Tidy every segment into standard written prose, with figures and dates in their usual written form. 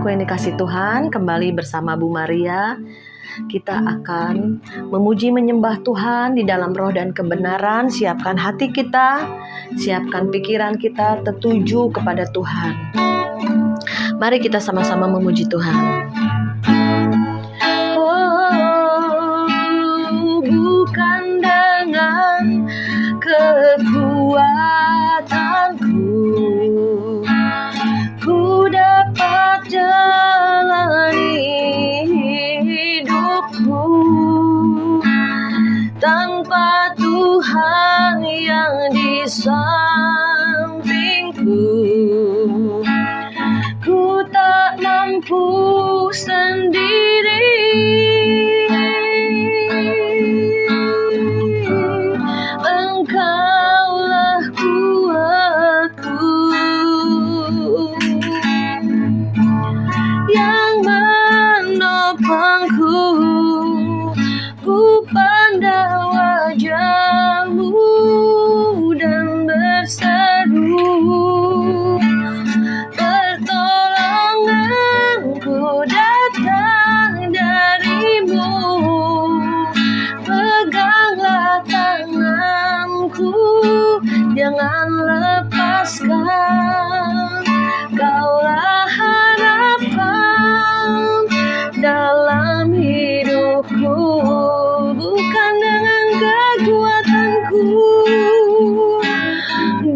Saudaraku yang dikasih Tuhan, kembali bersama Bu Maria, kita akan memuji menyembah Tuhan di dalam roh dan kebenaran. Siapkan hati kita, siapkan pikiran kita tertuju kepada Tuhan. Mari kita sama-sama memuji Tuhan. Bukan dengan kekuatanku ku dapat jalani hidupku, tanpa Tuhan yang di sampingku ku tak mampu sendiri. Engkaulah kuatku yang menopangku, ku pandang wajah-Mu dan berseru, pertolonganku datang dari-Mu, peganglah tanganku, jangan lepaskan. Kaulah harapan dalam hidupku, bukan dengan kekuatanku,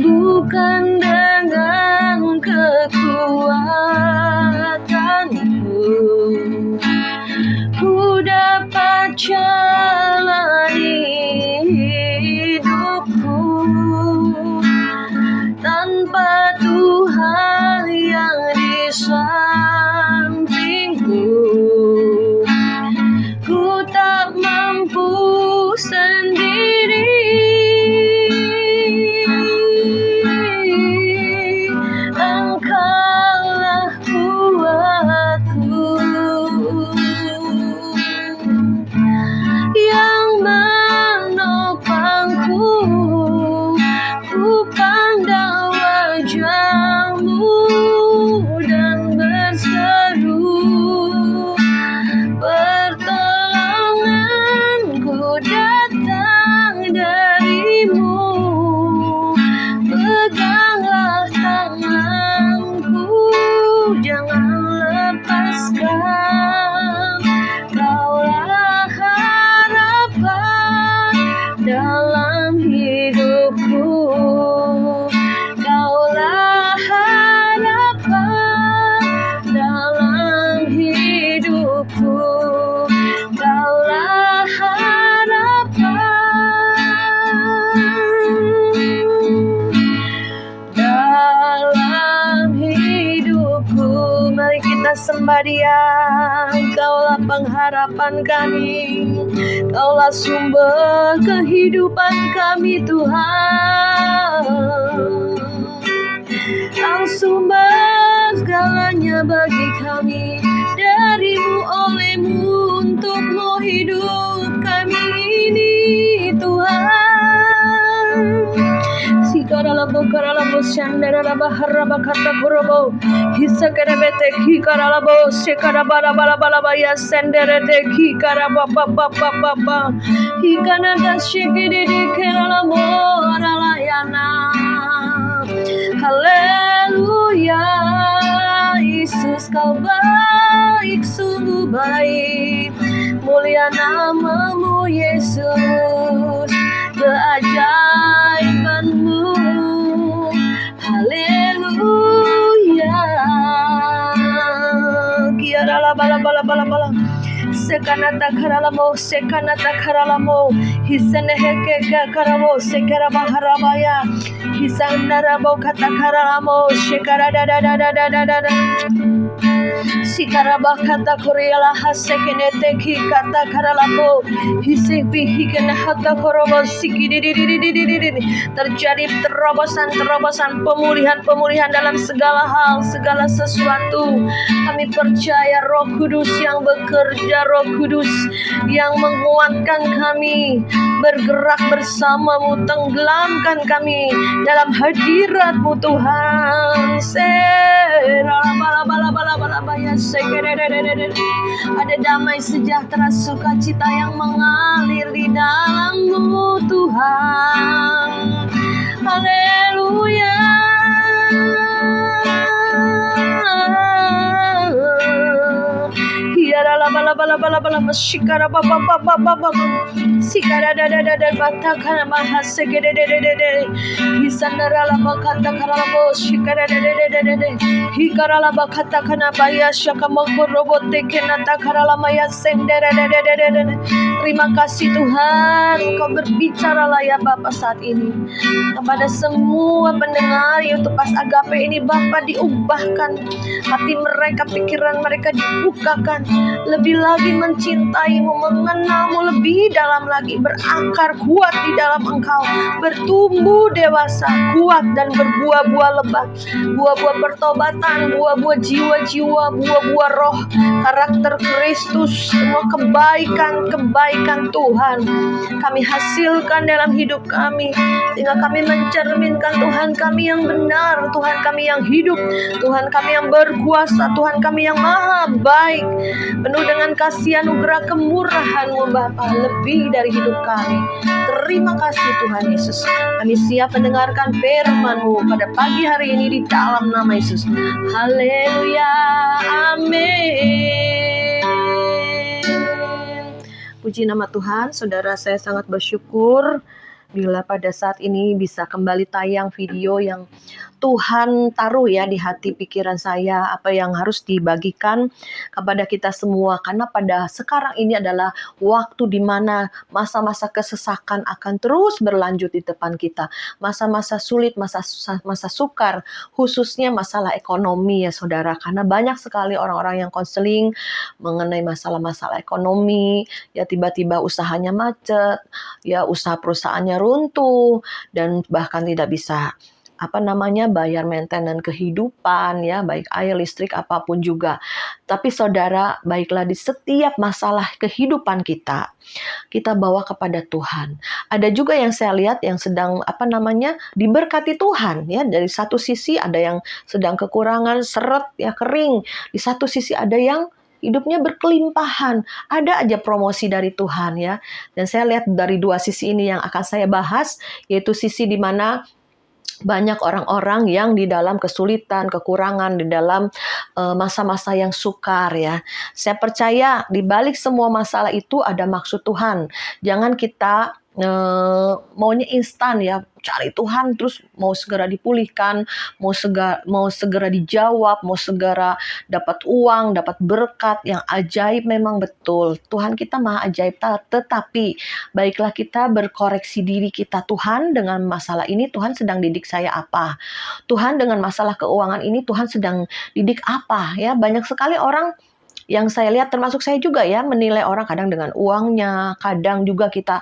bukan dengan kekuatanku, ku dapat jalani hidupku, tanpa Tuhan yang di sampingku ku tak mampu sendiri. Engkaulah kuatku yang menopangku, ku pandang wajah-Mu dan berseru, pertolonganku datang dari-Mu, peganglah tanganku, jangan lepaskan. Kaulah harapan dalam hidupku, kaulah harapan dalam hidupku, kaulah harapan dalam hidupku. Mari kita sembah Dia. Kaulah pengharapan kami, Kaulah sumber kehidupan kami Tuhan, Kau sumber segalanya bagi kami, dari-Mu, oleh-Mu, untuk-Mu hidup kami ini Tuhan. Sikaralabo karalabo shandaralaba haraba kata kurobo hisakerebete kikaralabo sekarabalabalaba ya senderete kikarabapapapapa hikanada shekididi keralamo aralayana. Haleluya, Yesus Kau baik, sungguh baik, mulia nama-Mu Yesus, keajaiban-Mu. Haleluya. Kiarala bala bala bala bala. Sekanata karalamo, sekanata karalamo, hiseneheke karamo, sekaraba harabaya, hisandarabo kata karalamo, sekarada da da da da da da da. Sikaraba kata kuriala hasekenete ki kata karalamo, hisebi hikena hata korobo sikidididididididid. Terjadi terobosan pemulihan dalam segala hal, segala sesuatu. Kami percaya Roh Kudus yang bekerja, Roh Kudus yang menguatkan kami, bergerak bersama-Mu, tenggelamkan kami dalam hadirat-Mu Tuhan. Ada damai sejahtera sukacita yang mengalir di dalam-Mu Tuhan. Haleluya. Terima kasih Tuhan, Engkau berbicaralah ya Bapa saat ini kepada semua pendengar YouTube Pas Agape ini. Bapa, diubahkan hati mereka, pikiran mereka dibukakan, lebih lagi mencintai-Mu, mengenal-Mu lebih dalam lagi, berakar kuat di dalam Engkau, bertumbuh dewasa, kuat dan berbuah-buah lebat, buah-buah pertobatan, buah-buah jiwa-jiwa, buah-buah roh, karakter Kristus, semua kebaikan Tuhan kami hasilkan dalam hidup kami, sehingga kami mencerminkan Tuhan kami yang benar, Tuhan kami yang hidup, Tuhan kami yang berkuasa, Tuhan kami yang maha baik, penuh dengan kasih anugerah kemurahan-Mu Bapa, lebih dari hidup kami. Terima kasih Tuhan Yesus, kami siap mendengarkan firman-Mu pada pagi hari ini di dalam nama Yesus. Haleluya, amin. Puji nama Tuhan. Saudara, saya sangat bersyukur bila pada saat ini bisa kembali tayang video yang Tuhan taruh ya di hati pikiran saya, apa yang harus dibagikan kepada kita semua. Karena pada sekarang ini adalah waktu di mana masa-masa kesesakan akan terus berlanjut di depan kita. Masa-masa sulit, masa sukar, khususnya masalah ekonomi ya saudara. Karena banyak sekali orang-orang yang konseling mengenai masalah-masalah ekonomi, ya tiba-tiba usahanya macet, ya usaha perusahaannya runtuh, dan bahkan tidak bisa bayar maintenance kehidupan ya, baik air, listrik, apapun juga. Tapi saudara, baiklah di setiap masalah kehidupan kita bawa kepada Tuhan. Ada juga yang saya lihat yang sedang diberkati Tuhan ya. Dari satu sisi ada yang sedang kekurangan, seret ya, kering. Di satu sisi ada yang hidupnya berkelimpahan. Ada aja promosi dari Tuhan ya. Dan saya lihat dari dua sisi ini yang akan saya bahas, yaitu sisi di mana banyak orang-orang yang di dalam kesulitan, kekurangan, di dalam masa-masa yang sukar ya. Saya percaya di balik semua masalah itu ada maksud Tuhan. Jangan kita maunya instan ya, cari Tuhan terus mau segera dipulihkan, mau segera dijawab, mau segera dapat uang, dapat berkat yang ajaib. Memang betul Tuhan kita maha ajaib, tetapi baiklah kita berkoreksi diri kita. Tuhan, dengan masalah ini Tuhan sedang didik saya apa? Tuhan, dengan masalah keuangan ini Tuhan sedang didik apa ya? Banyak sekali orang yang saya lihat, termasuk saya juga ya, menilai orang kadang dengan uangnya, kadang juga kita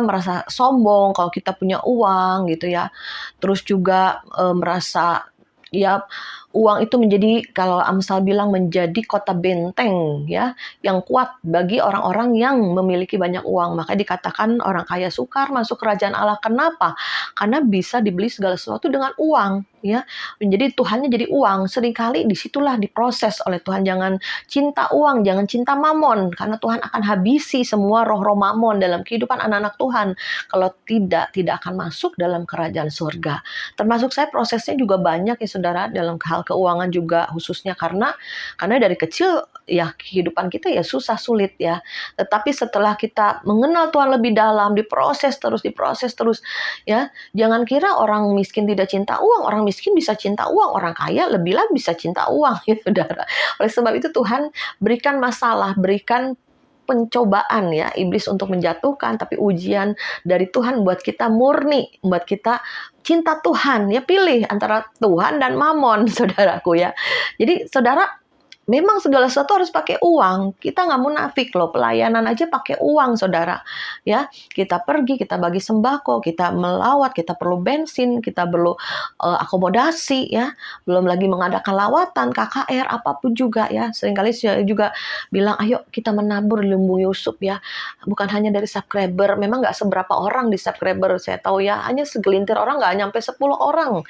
merasa sombong kalau kita punya uang gitu ya. Terus juga merasa ya uang itu menjadi, kalau Amsal bilang, menjadi kota benteng ya, yang kuat bagi orang-orang yang memiliki banyak uang. Maka dikatakan orang kaya sukar masuk kerajaan Allah. Kenapa? Karena bisa dibeli segala sesuatu dengan uang ya. Menjadi Tuhannya jadi uang. Seringkali disitulah diproses oleh Tuhan. Jangan cinta uang, jangan cinta mamon, karena Tuhan akan habisi semua roh-roh mamon dalam kehidupan anak-anak Tuhan. Kalau tidak akan masuk dalam kerajaan surga. Termasuk saya, prosesnya juga banyak ya saudara, dalam hal keuangan juga, khususnya karena dari kecil ya kehidupan kita ya susah, sulit ya. Tetapi setelah kita mengenal Tuhan lebih dalam, diproses terus ya. Jangan kira orang miskin tidak cinta uang. Orang miskin bisa cinta uang, orang kaya lebih lagi bisa cinta uang ya saudara. Oleh sebab itu Tuhan berikan masalah, berikan pencobaan ya iblis untuk menjatuhkan, tapi ujian dari Tuhan buat kita murni, buat kita cinta Tuhan ya. Pilih antara Tuhan dan mamon saudaraku ya. Jadi saudara, Memang segala sesuatu harus pakai uang. Kita nggak munafik loh, pelayanan aja pakai uang, saudara. Ya, kita pergi, kita bagi sembako, kita melawat, kita perlu bensin, kita perlu akomodasi, ya. Belum lagi mengadakan lawatan, KKR, apapun juga, ya. Seringkali saya juga bilang, ayo kita menabur di Lumbung Yusuf, ya. Bukan hanya dari subscriber, memang nggak seberapa orang di subscriber, saya tahu ya. Hanya segelintir orang, nggak nyampe 10 orang.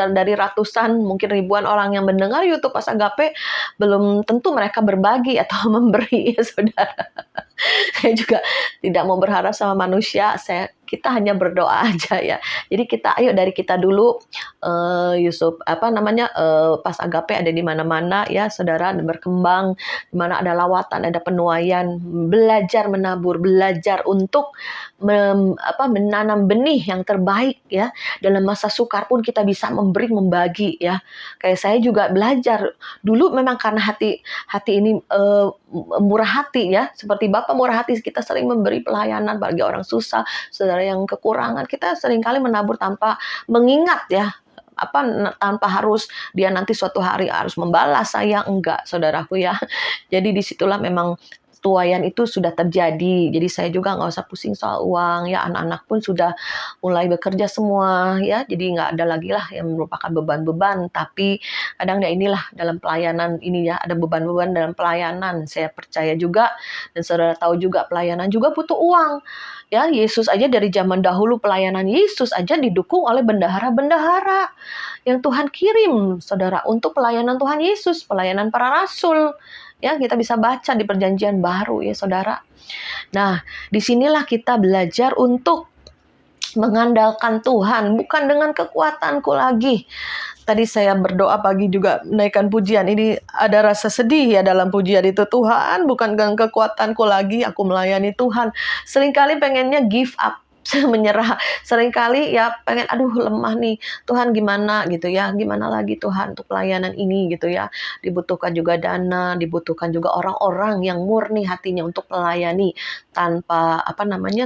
Dari ratusan, mungkin ribuan orang yang mendengar YouTube Pas Agape, belum tentu mereka berbagi atau memberi, ya saudara. Saya juga tidak mau berharap sama manusia. Kita hanya berdoa aja, ya. Jadi ayo dari kita dulu, Yusuf, Pas Agape ada di mana-mana, ya saudara, berkembang, di mana ada lawatan, ada penuaian, belajar menabur, belajar untuk menanam benih yang terbaik, ya. Dalam masa sukar pun kita bisa membagi, ya. Kayak saya juga belajar dulu, memang karena hati ini murah hati, ya. Seperti Bapak murah hati, kita sering memberi pelayanan bagi orang susah, saudara yang kekurangan. Kita seringkali menabur tanpa mengingat, ya, tanpa harus dia nanti suatu hari harus membalas saya, enggak, saudaraku, ya. Jadi disitulah memang tuayan itu sudah terjadi. Jadi saya juga nggak usah pusing soal uang, ya. Anak-anak pun sudah mulai bekerja semua, ya. Jadi nggak ada lagi lah yang merupakan beban-beban. Tapi kadang ya inilah dalam pelayanan ini, ya, ada beban-beban dalam pelayanan. Saya percaya juga, dan saudara tahu juga, pelayanan juga butuh uang. Ya, Yesus aja dari zaman dahulu, pelayanan Yesus aja didukung oleh bendahara-bendahara yang Tuhan kirim, saudara, untuk pelayanan Tuhan Yesus, pelayanan para rasul. Ya, kita bisa baca di Perjanjian Baru, ya saudara. Nah, disinilah kita belajar untuk mengandalkan Tuhan, bukan dengan kekuatanku lagi. Tadi saya berdoa pagi juga menaikkan pujian. Ini ada rasa sedih, ya, dalam pujian itu. Tuhan, bukan dengan kekuatanku lagi aku melayani Tuhan. Seringkali pengennya give up, menyerah. Seringkali ya pengen, aduh lemah nih, Tuhan gimana gitu, ya, gimana lagi Tuhan untuk pelayanan ini gitu, ya. Dibutuhkan juga dana, dibutuhkan juga orang-orang yang murni hatinya untuk melayani tanpa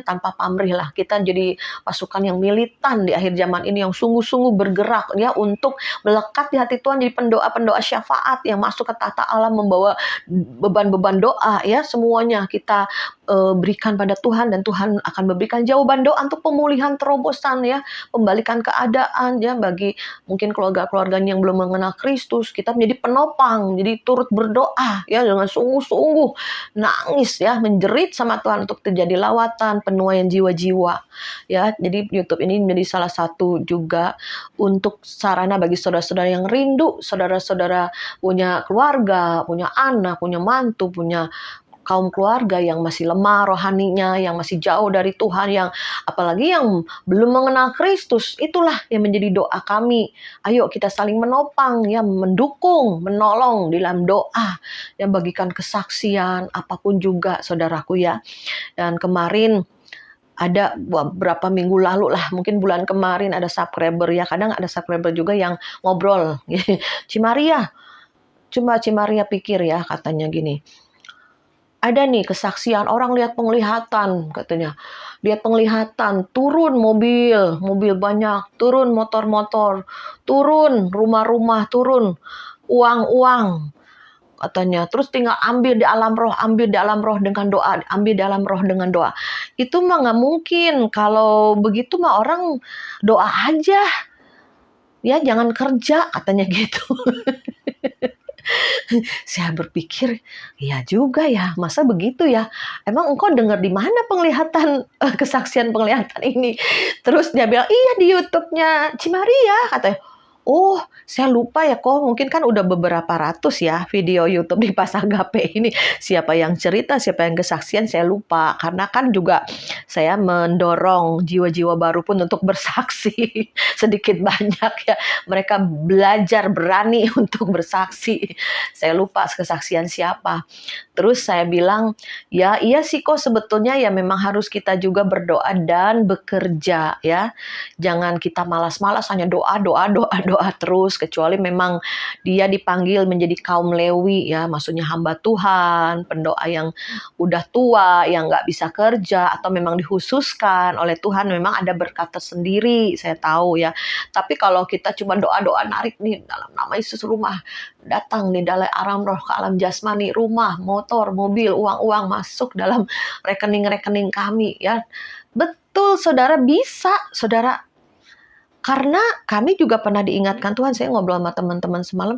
tanpa pamrih lah. Kita jadi pasukan yang militan di akhir zaman ini, yang sungguh-sungguh bergerak, ya, untuk melekat di hati Tuhan, jadi pendoa-pendoa syafaat yang masuk ke tahta Allah, membawa beban-beban doa, ya, semuanya kita berikan pada Tuhan, dan Tuhan akan memberikan jawaban doa untuk pemulihan, terobosan, ya, pembalikan keadaan, ya, bagi mungkin keluarga-keluarganya yang belum mengenal Kristus. Kita menjadi penopang, jadi turut berdoa, ya, dengan sungguh-sungguh, nangis, ya, menjerit sama Tuhan untuk terjadi lawatan, penuaian jiwa-jiwa, ya. Jadi YouTube ini menjadi salah satu juga untuk sarana bagi saudara-saudara yang rindu, saudara-saudara punya keluarga, punya anak, punya mantu, punya kaum keluarga yang masih lemah rohaninya, yang masih jauh dari Tuhan, yang apalagi yang belum mengenal Kristus. Itulah yang menjadi doa kami. Ayo kita saling menopang, ya, mendukung, menolong dalam doa, yang bagikan kesaksian, apapun juga, saudaraku, ya. Dan kemarin ada beberapa minggu lalu lah, mungkin bulan kemarin, ada subscriber, ya, kadang ada subscriber juga yang ngobrol, Cimaria, cuma Cimaria pikir, ya, katanya gini, ada nih kesaksian, orang lihat penglihatan, katanya. Lihat penglihatan, turun mobil banyak, turun motor-motor, turun rumah-rumah, turun uang-uang, katanya. Terus tinggal ambil di alam roh dengan doa, ambil di alam roh dengan doa. Itu mah nggak mungkin. Kalau begitu mah orang doa aja, ya, jangan kerja, katanya gitu. Saya berpikir, ya juga, ya, masa begitu, ya? Emang engkau dengar di mana penglihatan, kesaksian penglihatan ini? Terus dia bilang, iya, di YouTube-nya Cimaria, katanya. Oh, saya lupa, ya, kok mungkin kan udah beberapa ratus, ya, video YouTube di Pas Agape ini. Siapa yang cerita, siapa yang kesaksian, saya lupa. Karena kan juga saya mendorong jiwa-jiwa baru pun untuk bersaksi. Sedikit banyak, ya. Mereka belajar berani untuk bersaksi. Saya lupa kesaksian siapa. Terus saya bilang, ya, iya sih kok sebetulnya, ya, memang harus kita juga berdoa dan bekerja, ya. Jangan kita malas-malas hanya doa. berdoa terus, kecuali memang dia dipanggil menjadi kaum Lewi ya, maksudnya hamba Tuhan, pendoa yang udah tua, yang nggak bisa kerja, atau memang dikhususkan oleh Tuhan, memang ada berkat tersendiri, saya tahu ya. Tapi kalau kita cuma doa-doa narik nih, dalam nama Yesus rumah, datang nih dari alam roh ke alam jasmani, rumah, motor, mobil, uang-uang masuk dalam rekening-rekening kami ya. Betul, saudara, bisa, saudara. Karena kami juga pernah diingatkan Tuhan, saya ngobrol sama teman-teman semalam,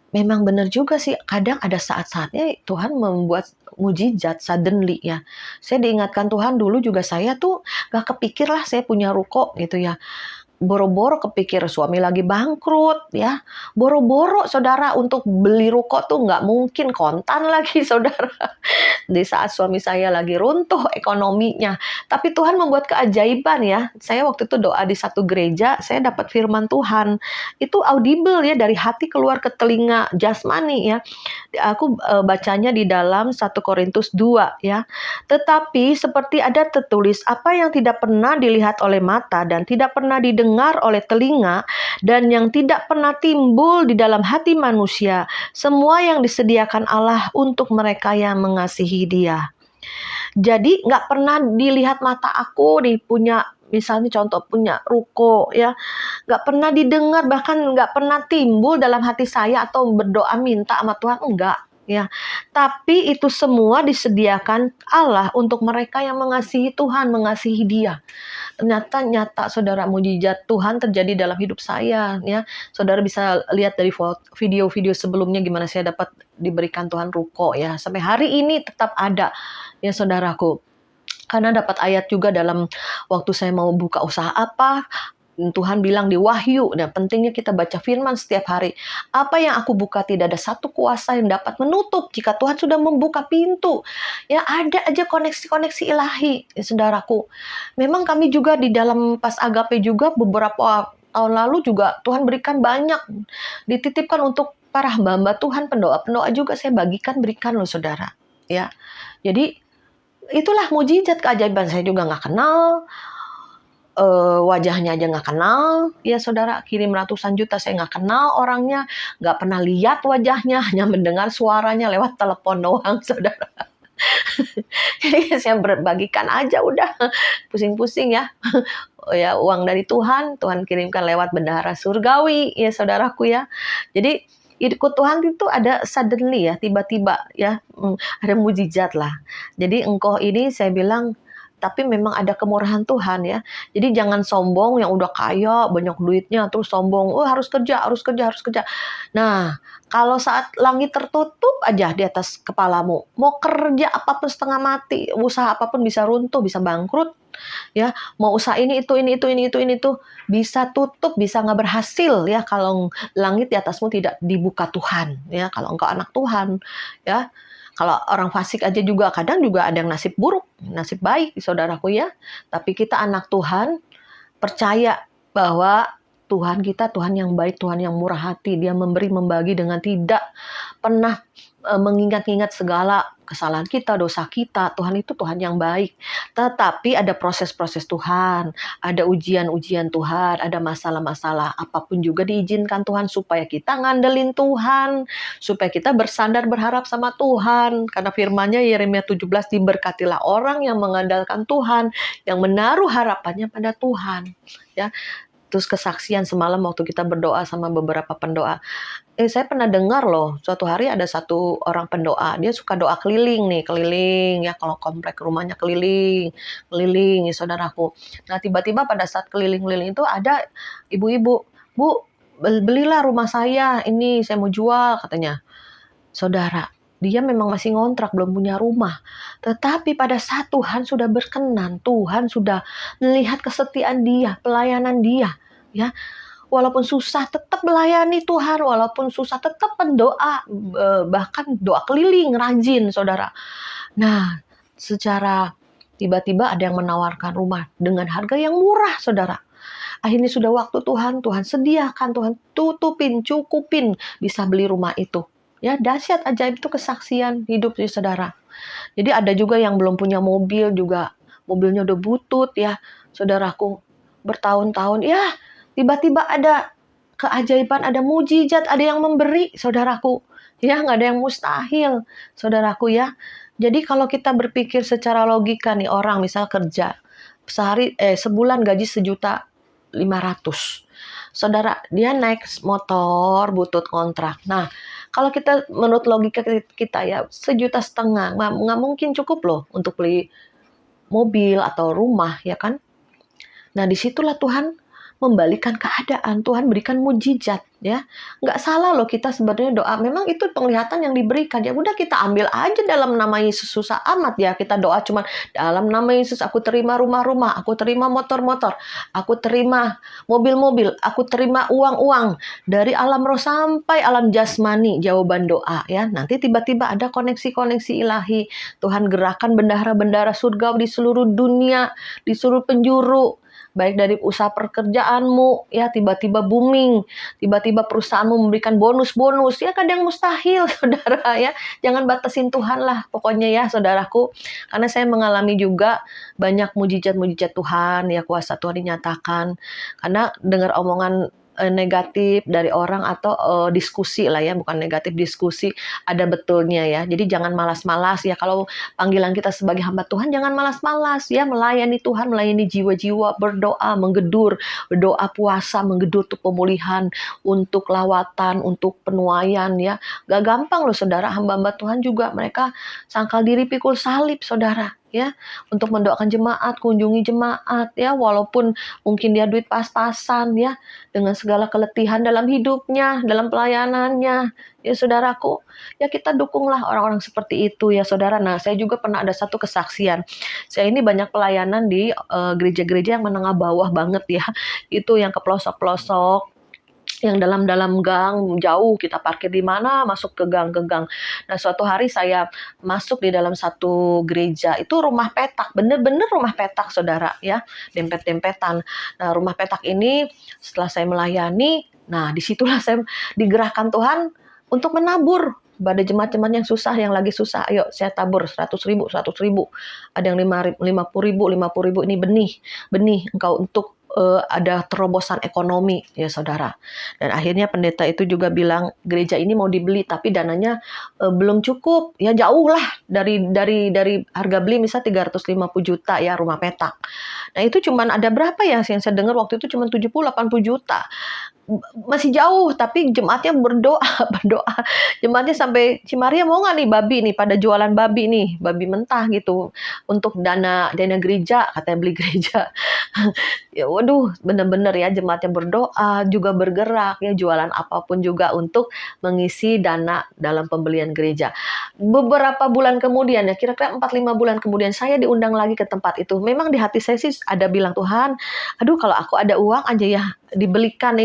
memang benar juga sih, kadang ada saat-saatnya Tuhan membuat mujizat suddenly ya. Saya diingatkan Tuhan dulu juga, saya tuh gak kepikir lah saya punya ruko gitu ya. Boro-boro kepikir suami lagi bangkrut ya. Boro-boro saudara untuk beli ruko tuh nggak mungkin, kontan lagi saudara. Di saat suami saya lagi runtuh ekonominya. Tapi Tuhan membuat keajaiban ya. Saya waktu itu doa di satu gereja, saya dapat firman Tuhan. Itu audible ya, dari hati keluar ke telinga jasmani ya. Aku bacanya di dalam 1 Korintus 2 ya. Tetapi seperti ada tertulis, apa yang tidak pernah dilihat oleh mata dan tidak pernah didengar oleh telinga dan yang tidak pernah timbul di dalam hati manusia, semua yang disediakan Allah untuk mereka yang mengasihi Dia. Jadi nggak pernah dilihat mata aku nih punya, misalnya contoh punya ruko ya, nggak pernah didengar, bahkan nggak pernah timbul dalam hati saya atau berdoa minta sama Tuhan, enggak ya. Tapi itu semua disediakan Allah untuk mereka yang mengasihi Tuhan, mengasihi Dia. Ternyata nyata saudara, mujizat Tuhan terjadi dalam hidup saya ya. Saudara bisa lihat dari video-video sebelumnya gimana saya dapat diberikan Tuhan ruko ya. Sampai hari ini tetap ada ya saudaraku. Karena dapat ayat juga dalam waktu saya mau buka usaha apa, Tuhan bilang di Wahyu, dan pentingnya kita baca firman setiap hari. Apa yang aku buka tidak ada satu kuasa yang dapat menutup jika Tuhan sudah membuka pintu. Ya ada aja koneksi-koneksi ilahi, ya, saudaraku. Memang kami juga di dalam pas agape juga beberapa tahun lalu juga Tuhan berikan banyak. Dititipkan untuk para hamba-hamba Tuhan, pendoa-pendoa juga saya bagikan, berikan loh saudara. Ya, jadi itulah mujizat keajaiban. Saya juga nggak kenal. Wajahnya aja nggak kenal ya saudara, kirim ratusan juta saya nggak kenal orangnya, nggak pernah lihat wajahnya, hanya mendengar suaranya lewat telepon doang saudara. Jadi saya berbagikan aja udah, pusing-pusing ya. Ya uang dari Tuhan, Tuhan kirimkan lewat bendahara surgawi ya saudaraku ya. Jadi ikut Tuhan itu ada suddenly ya, tiba-tiba ya, ada mujizat lah. Jadi engkau ini saya bilang, tapi memang ada kemurahan Tuhan ya. Jadi jangan sombong yang udah kaya, banyak duitnya, terus sombong, oh harus kerja, harus kerja, harus kerja. Nah, kalau saat langit tertutup aja di atas kepalamu, mau kerja apapun setengah mati, usaha apapun bisa runtuh, bisa bangkrut, ya. Mau usaha ini itu bisa tutup, bisa nggak berhasil ya kalau langit di atasmu tidak dibuka Tuhan, ya. Kalau engkau anak Tuhan, ya. Kalau orang fasik aja juga kadang juga ada yang nasib buruk, nasib baik saudaraku ya. Tapi kita anak Tuhan, percaya bahwa Tuhan kita Tuhan yang baik, Tuhan yang murah hati. Dia memberi, membagi dengan tidak pernah mengingat-ingat segala kesalahan kita, dosa kita. Tuhan itu Tuhan yang baik. Tetapi ada proses-proses Tuhan, ada ujian-ujian Tuhan, ada masalah-masalah. Apapun juga diizinkan Tuhan supaya kita ngandelin Tuhan, supaya kita bersandar berharap sama Tuhan. Karena firman-Nya Yeremia 17, diberkatilah orang yang mengandalkan Tuhan, yang menaruh harapannya pada Tuhan. Ya. Terus kesaksian semalam waktu kita berdoa sama beberapa pendoa. Saya pernah dengar loh, suatu hari ada satu orang pendoa, dia suka doa keliling nih, keliling ya, kalau komplek rumahnya keliling, keliling ya saudaraku. Nah tiba-tiba pada saat keliling-keliling itu ada ibu-ibu, Bu, belilah rumah saya, ini saya mau jual katanya. Saudara, dia memang masih ngontrak, belum punya rumah. Tetapi pada saat Tuhan sudah berkenan, Tuhan sudah melihat kesetiaan dia, pelayanan dia, ya. Walaupun susah tetap melayani Tuhan, walaupun susah tetap pendoa, bahkan doa keliling, rajin, saudara. Nah, secara tiba-tiba ada yang menawarkan rumah dengan harga yang murah, saudara. Akhirnya sudah waktu Tuhan, Tuhan sediakan, Tuhan tutupin, cukupin, bisa beli rumah itu. Ya, dahsyat ajaib itu kesaksian hidup di saudara. Jadi ada juga yang belum punya mobil juga, mobilnya udah butut ya, saudaraku, bertahun-tahun ya, tiba-tiba ada keajaiban, ada mujizat, ada yang memberi, saudaraku. Ya, nggak ada yang mustahil, saudaraku ya. Jadi kalau kita berpikir secara logika nih, orang misal kerja sebulan gaji 1.500.000. Saudara, dia naik motor butut kontrak. Nah, kalau kita menurut logika kita ya 1,5 juta, nggak mungkin cukup loh untuk beli mobil atau rumah, ya kan? Nah, disitulah Tuhan membalikan keadaan, Tuhan berikan mujizat, ya. Nggak salah loh kita sebenarnya doa. Memang itu penglihatan yang diberikan. Ya udah kita ambil aja dalam nama Yesus, susah amat ya. Kita doa cuman dalam nama Yesus, aku terima rumah-rumah, aku terima motor-motor, aku terima mobil-mobil, aku terima uang-uang. Dari alam roh sampai alam jasmani, jawaban doa ya. Nanti tiba-tiba ada koneksi-koneksi ilahi. Tuhan gerakan bendahara-bendahara surga di seluruh dunia, di seluruh penjuru. Baik dari usaha pekerjaanmu, ya tiba-tiba booming, tiba-tiba perusahaanmu memberikan bonus-bonus, ya kadang mustahil, saudara ya. Jangan batasin Tuhan lah, pokoknya ya, saudaraku. Karena saya mengalami juga banyak mujizat-mujizat Tuhan, ya kuasa Tuhan dinyatakan. Karena dengar omongan negatif dari orang atau diskusi lah ya, bukan negatif, diskusi ada betulnya ya. Jadi jangan malas-malas ya, kalau panggilan kita sebagai hamba Tuhan jangan malas-malas ya, melayani Tuhan, melayani jiwa-jiwa, berdoa, menggedur, berdoa puasa, menggedur untuk pemulihan, untuk lawatan, untuk penuaian ya. Gak gampang loh saudara, hamba-hamba Tuhan juga mereka sangkal diri pikul salib saudara ya, untuk mendoakan jemaat, kunjungi jemaat ya, walaupun mungkin dia duit pas-pasan ya, dengan segala keletihan dalam hidupnya, dalam pelayanannya ya saudaraku, ya kita dukunglah orang-orang seperti itu ya saudara. Nah, saya juga pernah ada satu kesaksian. Saya ini banyak pelayanan di gereja-gereja yang menengah bawah banget ya, itu yang ke pelosok-pelosok, yang dalam-dalam gang, jauh kita parkir di mana, masuk ke gang. Nah, suatu hari saya masuk di dalam satu gereja, itu rumah petak, bener-bener rumah petak saudara ya, dempet-dempetan. Nah, rumah petak ini setelah saya melayani, nah disitulah saya digerakkan Tuhan untuk menabur pada jemaat-jemaat yang susah, yang lagi susah. Ayo saya tabur 100.000, 100.000. Ada yang 50.000, 50.000, ini benih engkau untuk ada terobosan ekonomi ya saudara. Dan akhirnya pendeta itu juga bilang gereja ini mau dibeli tapi dananya belum cukup ya, jauh lah dari harga beli misal 350 juta ya rumah petak. Nah itu cuman ada berapa ya yang saya dengar waktu itu, cuman 70-80 juta. Masih jauh, tapi jemaatnya berdoa. Jemaatnya sampai, Cimaria mau nggak nih babi nih, pada jualan babi nih, babi mentah gitu, untuk dana gereja, katanya beli gereja. Ya waduh, bener-bener ya jemaatnya berdoa, juga bergerak ya, jualan apapun juga untuk mengisi dana dalam pembelian gereja. Beberapa bulan kemudian ya, kira-kira 4-5 bulan kemudian saya diundang lagi ke tempat itu. Memang di hati saya sih ada bilang, Tuhan, aduh kalau aku ada uang aja ya, dibelikan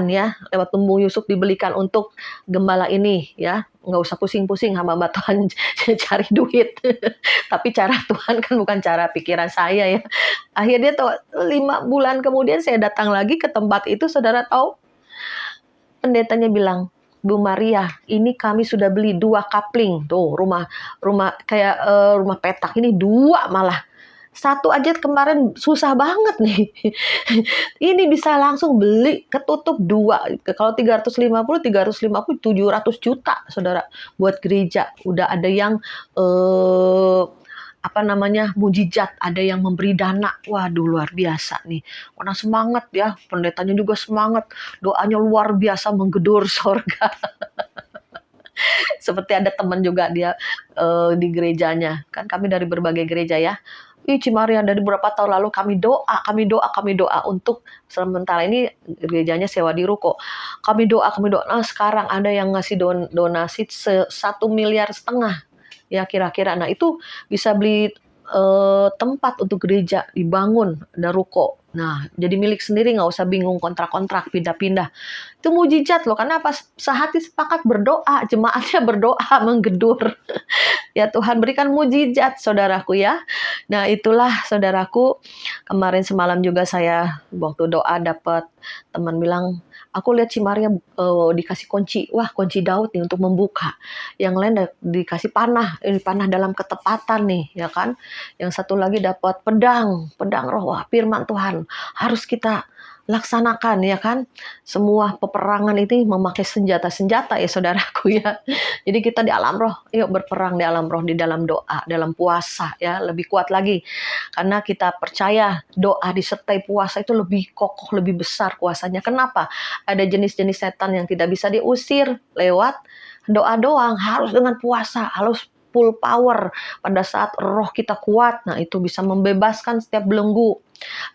ya, lewat Tumbuh Yusuf dibelikan untuk gembala ini ya, nggak usah pusing-pusing hamba Tuhan cari duit. Tapi cara Tuhan kan bukan cara pikiran saya ya. Akhirnya 5 bulan kemudian saya datang lagi ke tempat itu, saudara tahu, pendetanya bilang, Bu Maria, ini kami sudah beli 2 kapling tuh, rumah kayak rumah petak ini 2 malah. Satu aja kemarin susah banget nih. Ini bisa langsung beli ketutup 2. Kalau 350, 700 juta, saudara. Buat gereja. Udah ada yang mujizat, ada yang memberi dana. Waduh, luar biasa nih. Orang semangat ya, pendetanya juga semangat. Doanya luar biasa menggedor sorga. Seperti ada teman juga dia di gerejanya. Kan kami dari berbagai gereja ya. Cimaria dari beberapa tahun lalu kami doa untuk sementara ini gerejanya sewa di ruko. Kami doa. Nah, sekarang ada yang ngasih donasi 1,5 miliar ya kira-kira. Nah, itu bisa beli tempat untuk gereja dibangun, ada ruko. Nah, jadi milik sendiri, nggak usah bingung kontrak-kontrak, pindah-pindah. Itu mujizat loh, karena pas sehati sepakat berdoa, jemaatnya berdoa menggedur. Ya Tuhan berikan mujizat saudaraku ya. Nah itulah saudaraku, kemarin semalam juga saya waktu doa dapat teman bilang, aku lihat Cimaria dikasih kunci, wah kunci Daud nih untuk membuka. Yang lain dikasih panah, ini panah dalam ketepatan nih ya kan. Yang satu lagi dapat pedang roh, wah firman Tuhan harus kita laksanakan ya kan. Semua peperangan itu memakai senjata-senjata ya saudaraku ya. Jadi kita di alam roh, yuk berperang di alam roh, di dalam doa, dalam puasa ya, lebih kuat lagi. Karena kita percaya doa disertai puasa itu lebih kokoh, lebih besar kuasanya. Kenapa? Ada jenis-jenis setan yang tidak bisa diusir lewat doa doang, harus dengan puasa, harus full power pada saat roh kita kuat. Nah, itu bisa membebaskan setiap belenggu.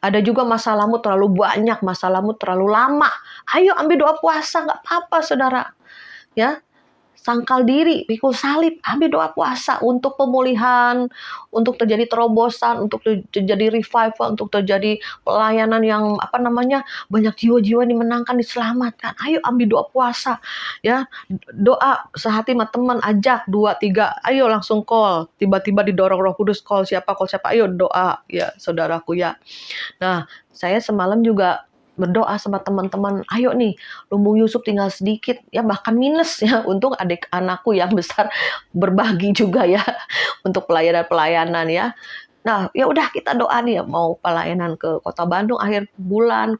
Ada juga masalahmu terlalu banyak, masalahmu terlalu lama. Ayo ambil doa puasa, nggak apa-apa saudara. Ya, sangkal diri, pikul salib, ambil doa puasa untuk pemulihan, untuk terjadi terobosan, untuk terjadi revival, untuk terjadi pelayanan yang banyak jiwa-jiwa dimenangkan, diselamatkan. Ayo ambil doa puasa, ya doa sehati sama teman, ajak 2, 3, ayo langsung call, tiba-tiba didorong Roh Kudus, call siapa, ayo doa ya saudaraku ya. Nah, saya semalam juga berdoa sama teman-teman, ayo nih, lumbung Yusuf tinggal sedikit, ya bahkan minus ya, untuk adik anakku yang besar berbagi juga ya, untuk pelayanan-pelayanan ya. Nah, ya udah kita doa nih ya, mau pelayanan ke Kota Bandung akhir bulan,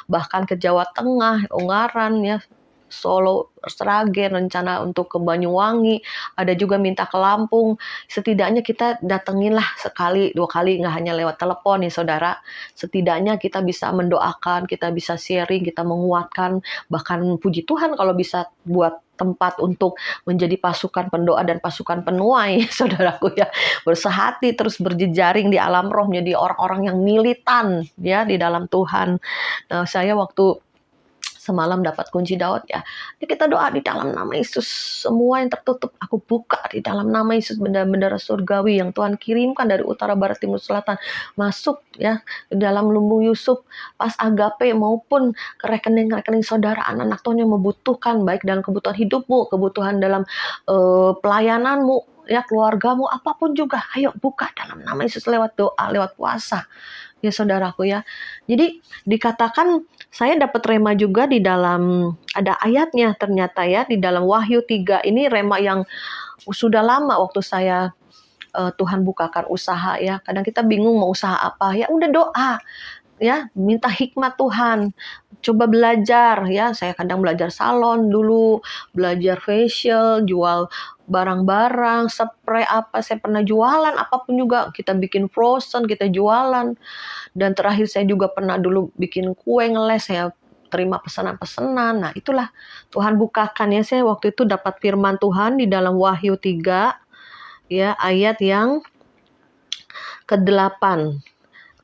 bahkan ke Jawa Tengah, Ungaran ya, Solo, Sragen, rencana untuk ke Banyuwangi, ada juga minta ke Lampung. Setidaknya kita datanginlah sekali, 2 kali, nggak hanya lewat telepon nih saudara. Setidaknya kita bisa mendoakan, kita bisa sharing, kita menguatkan, bahkan puji Tuhan kalau bisa buat tempat untuk menjadi pasukan pendoa dan pasukan penuai, saudaraku ya. Bersehati terus berjejaring di alam roh, menjadi orang-orang yang militan ya di dalam Tuhan. Nah, saya waktu semalam dapat kunci Daud ya. Jadi kita doa di dalam nama Yesus. Semua yang tertutup aku buka di dalam nama Yesus, benda-benda surgawi yang Tuhan kirimkan dari utara, barat, timur, selatan masuk ya di dalam lumbung Yusuf, pas agape maupun ke rekening-rekening saudara, anak-anak Tuhan yang membutuhkan, baik dalam kebutuhan hidupmu, kebutuhan dalam pelayananmu ya, keluargamu, apapun juga. Ayo buka dalam nama Yesus lewat doa, lewat puasa. Ya saudaraku ya. Jadi dikatakan saya dapat rema juga di dalam, ada ayatnya ternyata ya, di dalam Wahyu 3 ini rema yang sudah lama waktu saya Tuhan bukakan usaha ya. Kadang kita bingung mau usaha apa, ya udah doa ya, minta hikmat Tuhan. Coba belajar ya, saya kadang belajar salon dulu, belajar facial, jual barang-barang, spray apa, saya pernah jualan, apapun juga, kita bikin frozen, kita jualan. Dan terakhir saya juga pernah dulu bikin kue ngeles, saya terima pesanan-pesanan. Nah, itulah Tuhan bukakan ya, saya waktu itu dapat firman Tuhan di dalam Wahyu 3 ya, ayat yang ke-8,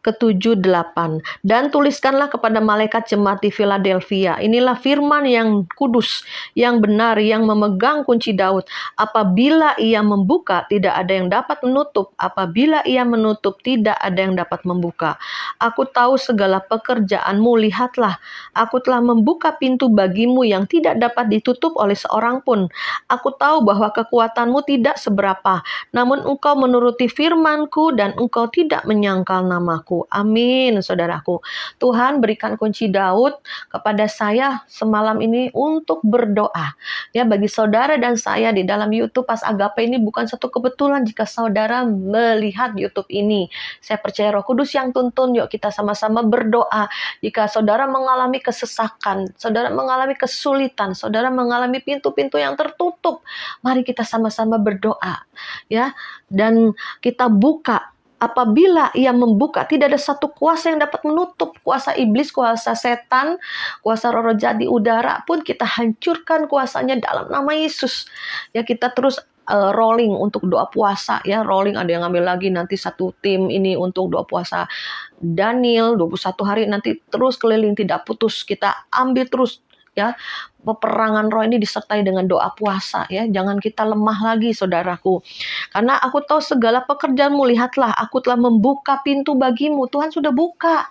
ke-7, 8. Dan tuliskanlah kepada malaikat jemaat di Philadelphia, inilah firman yang kudus, yang benar, yang memegang kunci Daud. Apabila ia membuka, tidak ada yang dapat menutup. Apabila ia menutup, tidak ada yang dapat membuka. Aku tahu segala pekerjaanmu, lihatlah, aku telah membuka pintu bagimu yang tidak dapat ditutup oleh seorang pun. Aku tahu bahwa kekuatanmu tidak seberapa, namun engkau menuruti firmanku dan engkau tidak menyangkal namaku. Amin, saudaraku. Tuhan berikan kunci Daud kepada saya semalam ini untuk berdoa. Ya, bagi saudara dan saya di dalam YouTube Pas Agape ini bukan satu kebetulan jika saudara melihat YouTube ini. Saya percaya Roh Kudus yang tuntun, yuk kita sama-sama berdoa. Jika saudara mengalami kesesakan, saudara mengalami kesulitan, saudara mengalami pintu-pintu yang tertutup, mari kita sama-sama berdoa. Ya, dan kita buka. Apabila ia membuka, tidak ada satu kuasa yang dapat menutup. Kuasa iblis, kuasa setan, kuasa roh jahat di udara pun kita hancurkan kuasanya dalam nama Yesus. Ya, kita terus rolling untuk doa puasa ya, rolling, ada yang ngambil lagi nanti satu tim ini untuk doa puasa Daniel 21 hari, nanti terus keliling tidak putus, kita ambil terus ya. Peperangan roh ini disertai dengan doa puasa ya. Jangan kita lemah lagi saudaraku. Karena aku tahu segala pekerjaanmu, lihatlah aku telah membuka pintu bagimu. Tuhan sudah buka.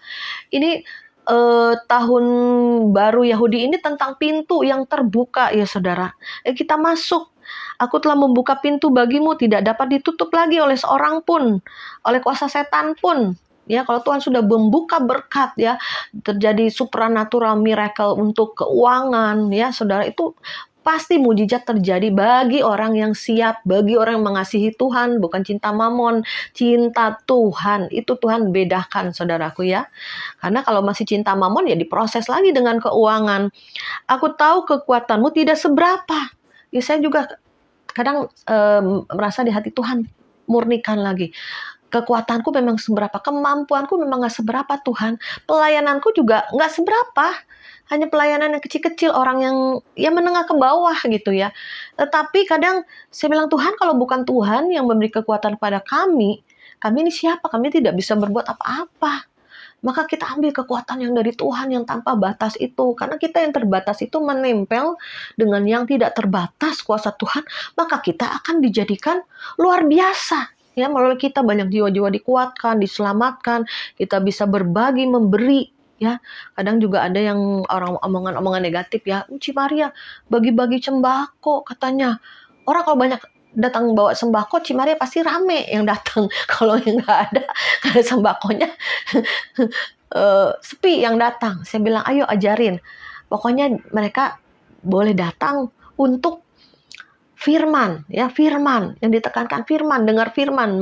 Ini tahun baru Yahudi ini tentang pintu yang terbuka ya saudara. Kita masuk. Aku telah membuka pintu bagimu, tidak dapat ditutup lagi oleh seorang pun, oleh kuasa setan pun. Ya, kalau Tuhan sudah membuka berkat ya, terjadi supernatural miracle untuk keuangan ya, saudara, itu Pasti mujizat terjadi bagi orang yang siap, bagi orang yang mengasihi Tuhan, bukan cinta mamon, cinta Tuhan. Itu Tuhan bedakan, saudaraku ya. Karena kalau masih cinta mamon ya diproses lagi dengan keuangan. Aku tahu kekuatanmu tidak seberapa. Ya, saya juga kadang merasa di hati Tuhan, murnikan lagi. Kekuatanku memang seberapa, kemampuanku memang gak seberapa Tuhan. Pelayananku juga gak seberapa. Hanya pelayanan yang kecil-kecil, orang yang ya menengah ke bawah gitu ya. Tetapi kadang saya bilang, Tuhan, kalau bukan Tuhan yang memberi kekuatan kepada kami ini siapa? Kami tidak bisa berbuat apa-apa. Maka kita ambil kekuatan yang dari Tuhan yang tanpa batas itu. Karena kita yang terbatas itu menempel dengan yang tidak terbatas kuasa Tuhan, maka kita akan dijadikan luar biasa. Ya, melalui kita banyak jiwa-jiwa dikuatkan, diselamatkan, kita bisa berbagi, memberi. Ya, kadang juga ada yang orang omongan-omongan negatif ya, Ci Maria bagi-bagi sembako katanya. Orang kalau banyak datang bawa sembako, Ci Maria pasti rame yang datang. Kalau yang nggak ada sembakonya sepi yang datang. Saya bilang, ayo ajarin. Pokoknya mereka boleh datang untuk firman, ya firman yang ditekankan, firman, dengar firman,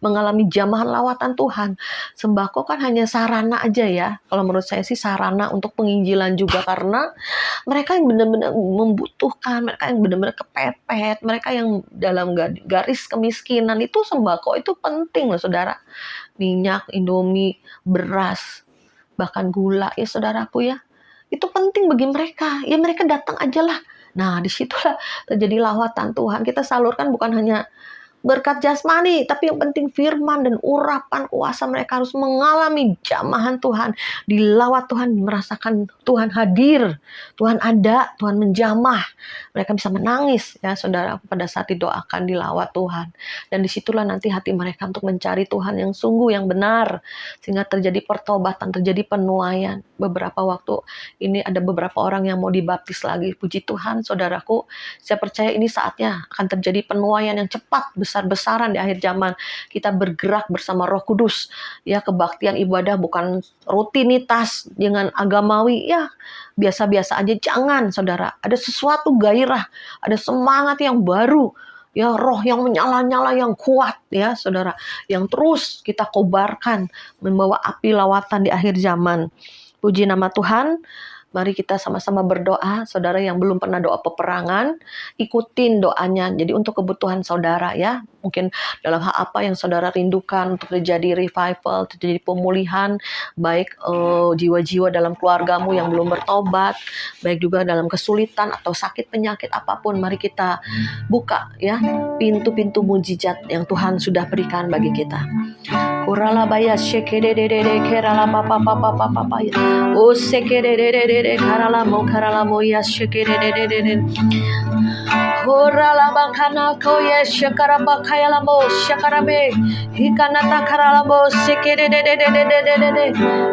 mengalami jamahan lawatan Tuhan. Sembako kan hanya sarana aja ya. Kalau menurut saya sih sarana untuk penginjilan juga, karena mereka yang benar-benar membutuhkan, mereka yang benar-benar kepepet, mereka yang dalam garis kemiskinan, itu sembako itu penting loh saudara. Minyak, Indomie, beras, bahkan gula ya saudaraku ya. Itu penting bagi mereka. Ya mereka datang aja lah. Nah, disitulah terjadi lawatan Tuhan. Kita salurkan bukan hanya berkat jasmani, tapi yang penting firman dan urapan kuasa. Mereka harus mengalami jamahan Tuhan, dilawat Tuhan, merasakan Tuhan hadir, Tuhan ada, Tuhan menjamah. Mereka bisa menangis ya saudara pada saat didoakan, dilawat Tuhan. Dan disitulah nanti hati mereka untuk mencari Tuhan yang sungguh, yang benar, sehingga terjadi pertobatan, terjadi penuaian. Beberapa waktu ini ada beberapa orang yang mau dibaptis lagi. Puji Tuhan saudaraku, saya percaya ini saatnya akan terjadi penuaian yang cepat, besar-besaran di akhir zaman. Kita bergerak bersama Roh Kudus. Ya, kebaktian ibadah bukan rutinitas dengan agamawi. Ya, biasa-biasa aja. Jangan, saudara. Ada sesuatu gairah. Ada semangat yang baru. Ya, roh yang menyala-nyala, yang kuat. Ya, saudara. Yang terus kita kobarkan. Membawa api lawatan di akhir zaman. Puji nama Tuhan. Mari kita sama-sama berdoa. Saudara yang belum pernah doa peperangan, ikutin doanya. Jadi untuk kebutuhan saudara ya. Mungkin dalam hal apa yang saudara rindukan untuk terjadi revival, terjadi pemulihan, baik jiwa-jiwa dalam keluargamu yang belum bertobat, baik juga dalam kesulitan atau sakit penyakit apapun, mari kita buka ya pintu-pintu mujizat yang Tuhan sudah berikan bagi kita. Kurala baya shekededede kerala papa papa papa ya. O sekededede karala mo ya shekededede. Kurala bakana ko ya shekaraba kayala mo shekarabe. Hikanata karala mo sekededede.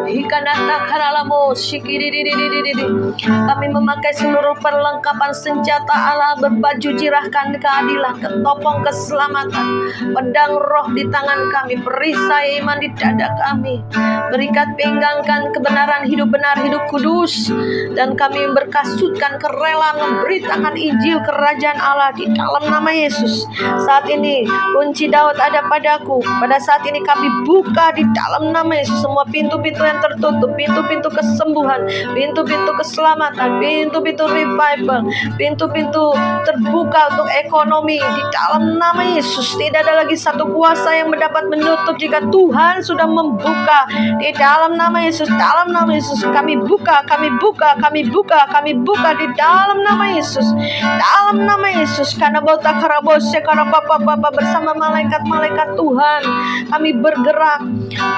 Hikanata karala mo shikididididididi. Kami memakai seluruh perlengkapan senjata Allah, berbaju jirahkan keadilan, ketopong keselamatan, pedang roh di tangan kami, perisai iman di dada kami, berikat pinggangkan kebenaran, hidup benar, hidup kudus, dan kami berkasutkan kerelaan memberitakan Injil kerajaan Allah di dalam nama Yesus. Saat ini kunci Daud ada padaku. Pada saat ini kami buka di dalam nama Yesus semua pintu-pintu yang tertutup, pintu-pintu kesembuhan, pintu-pintu keselamatan, pintu-pintu revival, pintu-pintu terbuka untuk ekonomi di dalam nama Yesus. Tidak ada lagi satu kuasa yang mendapat menutup jika Tuhan sudah membuka. Di dalam nama Yesus, dalam nama Yesus kami buka, kami buka, kami buka, kami buka di dalam nama Yesus, dalam nama Yesus. Karena bauta karabose karapapa bersama malaikat-malaikat Tuhan kami bergerak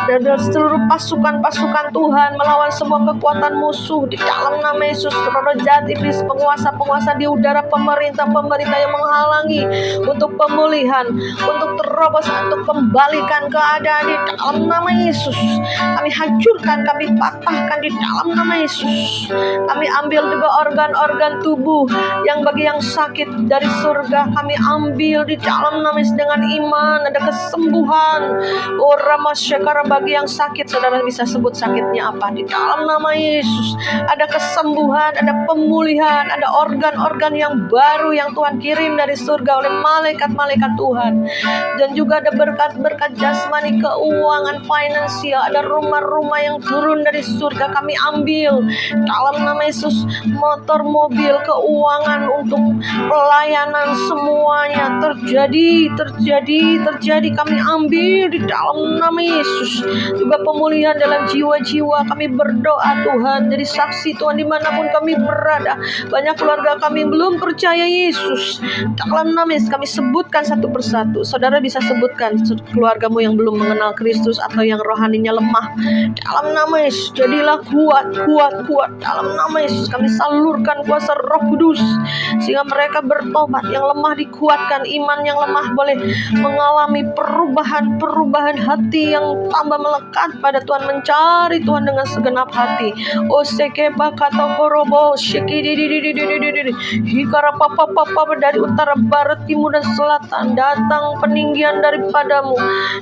dari seluruh pasukan-pasukan Tuhan melawan semua kekuatan musuh di dalam nama Yesus. Roh jahat iblis, penguasa-penguasa di udara, pemerintah-pemerintah yang menghalangi untuk pemulihan, untuk terobos, untuk kembalikan keadaan di dalam nama Yesus. Kami hancurkan, kami patahkan di dalam nama Yesus. Kami ambil juga organ-organ tubuh yang bagi yang sakit, dari surga kami ambil di dalam nama Yesus. Dengan iman ada kesembuhan. Oh Ramasyakara, bagi yang sakit, saudara bisa sebut sakitnya apa, di dalam nama Yesus ada kesembuhan, ada pemulihan, ada organ-organ yang baru yang Tuhan kirim dari surga oleh malaikat-malaikat Tuhan. Dan juga ada berkat-berkat jasmani, keuangan, finansial, ada rumah-rumah yang turun dari surga kami ambil dalam nama Yesus. Motor, mobil, keuangan untuk pelayanan, semuanya terjadi kami ambil di dalam nama Yesus. Juga pemulihan dalam jiwa-jiwa, kami berdoa Tuhan, jadi saksi Tuhan dimanapun kami berada. Banyak keluarga kami belum percaya Yesus, dalam nama Yesus kami sebutkan satu persatu. Saudara bisa sebutkan keluargamu yang belum mengenal Kristus atau yang rohaninya lemah, dalam nama Yesus jadilah kuat dalam nama Yesus. Kami salurkan kuasa Roh Kudus sehingga mereka bertobat, yang lemah dikuatkan, iman yang lemah boleh mengalami perubahan hati yang tambah melekat pada Tuhan, mencari Tuhan dengan segenap hati. Oh sekeba kata korobo shekididididididididid hikara papa dari utara, barat, timur dan selatan datang peninggian daripadamu,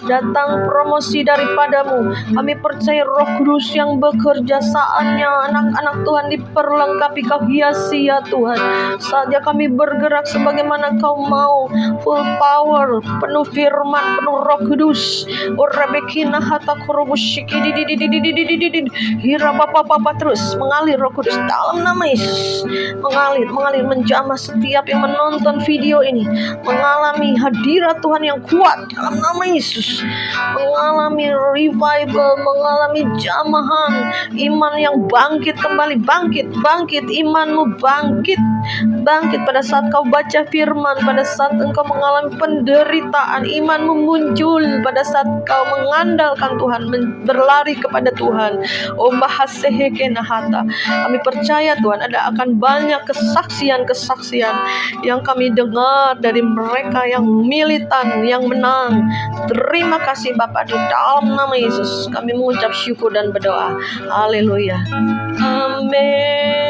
datang promosi daripadamu. Kami percaya Roh Kudus yang bekerja, saatnya anak-anak Tuhan diperlengkapi, kau hiasi ya Tuhan. Saatnya kami bergerak sebagaimana kau mau, full power, penuh firman, penuh Roh Kudus. Orebekina hata korobushiki dididididididididid hira papa terus mengalir Roh Kudus dalam nama Yesus, mengalir menjamah setiap yang menonton video ini, mengalami hadirat Tuhan yang kuat dalam nama Yesus, mengalami revival, mengalami jamahan, iman yang bangkit kembali, bangkit, imanmu bangkit pada saat kau baca firman, pada saat engkau mengalami penderitaan, imanmu muncul pada saat kau mengandalkan Tuhan, berlari kepada Tuhan. Oh bahaseheke nahata, kami percaya Tuhan ada akan banyak kesaksian yang kami dengar dari mereka yang militan, yang menang. Terima kasih Bapa, di dalam nama Yesus kami mengucap syukur dan berdoa. Haleluya. Amin.